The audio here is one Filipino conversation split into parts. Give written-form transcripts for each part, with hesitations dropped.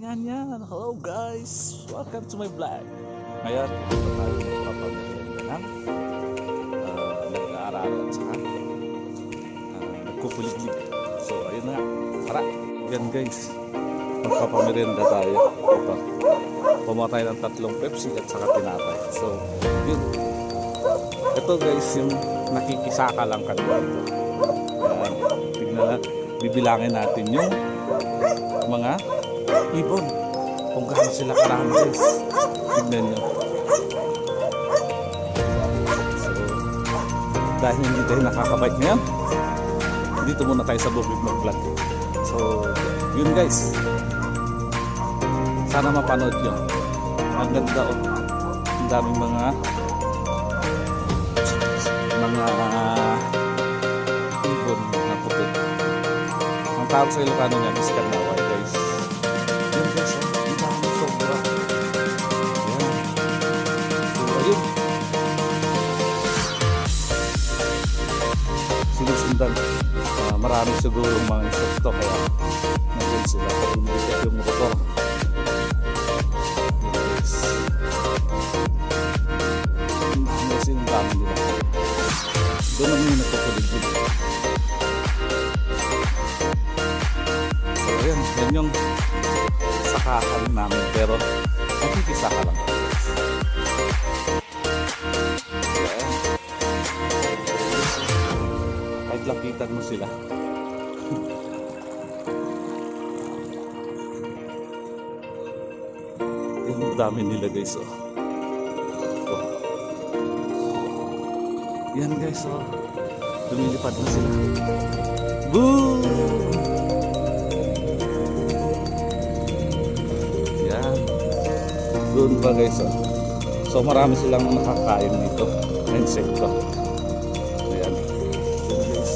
Yan. Hello guys! Welcome to my vlog. Ngayon, ito tayo magpapamerienda ng nag-aaral at saka nagkukuliglig. So, ayun na nga. Tara! Yan guys. Magpapamerienda tayo. Ito. Pumawa tayo ng 3 Pepsi at saka tinapay. So, yun. Ito guys, yung nakikisaka lang kanina. Tignan na. Bibilangin natin yung mga ibon kung gaano sila karami guys. Tignan nyo. So, dahil hindi tayo nakakabike ngayon, dito muna tayo sa bukid mag vlog. So yun guys, sana mapanood nyo. Ang ganda o, ang daming mga ibon na puti. Ang tawag sa Ilocano niya is Kanaway guys. Yun guys, ang dami sobra. Yan. So ayun, sinusundan. Marami siguro mga insekto kaya nandun sila. Pag lumikit yung motor. Yes. Ang dami nila. Doon ang muna nagpapaligid. So ayan, yan yung sakahan namin pero nakikisaka lang. Ayan. Kahit lapitan mo sila. Yung dami nila guys oh. Yan guys oh. Lumilipad na sila. Boom! Yan. Doon pa guys oh. So marami silang nakakain dito na insekto. Ayan. Yan guys.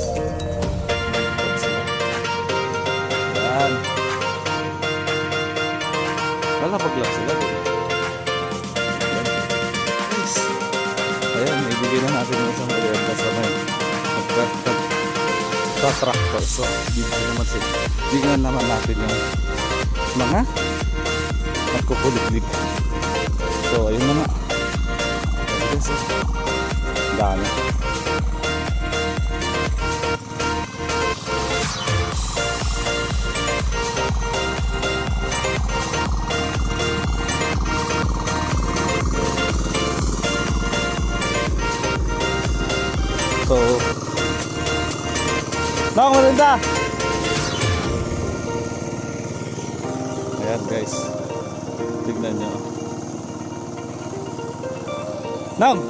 Yan. Lalapag lang sila. Yes. Ayan, ibigay na natin yung isang merienda sa may tractor. So, bigyan naman natin yung mga nagkukuliglig. So, ayun na nga. Yes. Dami. So, Nong, maganda! Ayan guys, tignan nyo. Nong!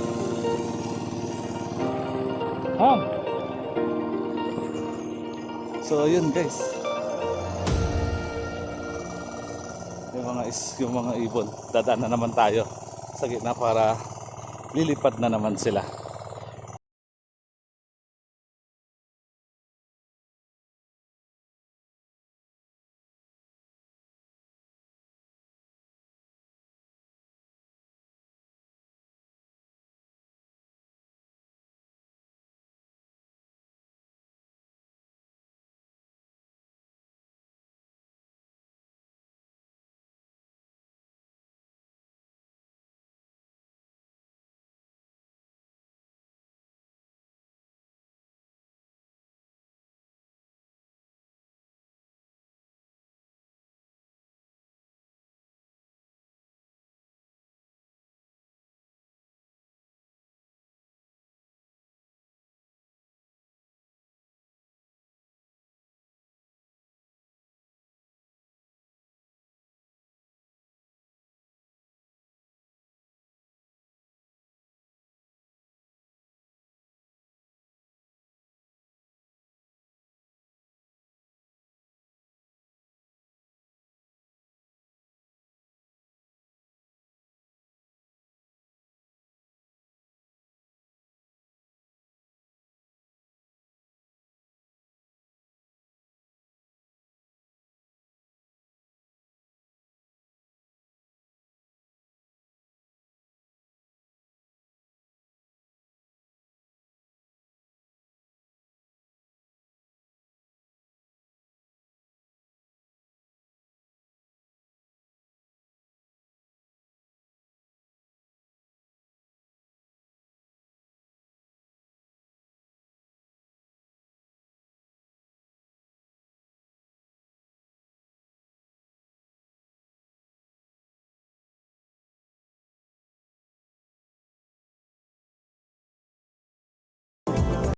Nong! So, ayun guys. Yung mga ibon, dadaan na naman tayo sa gitna para lilipad na naman sila.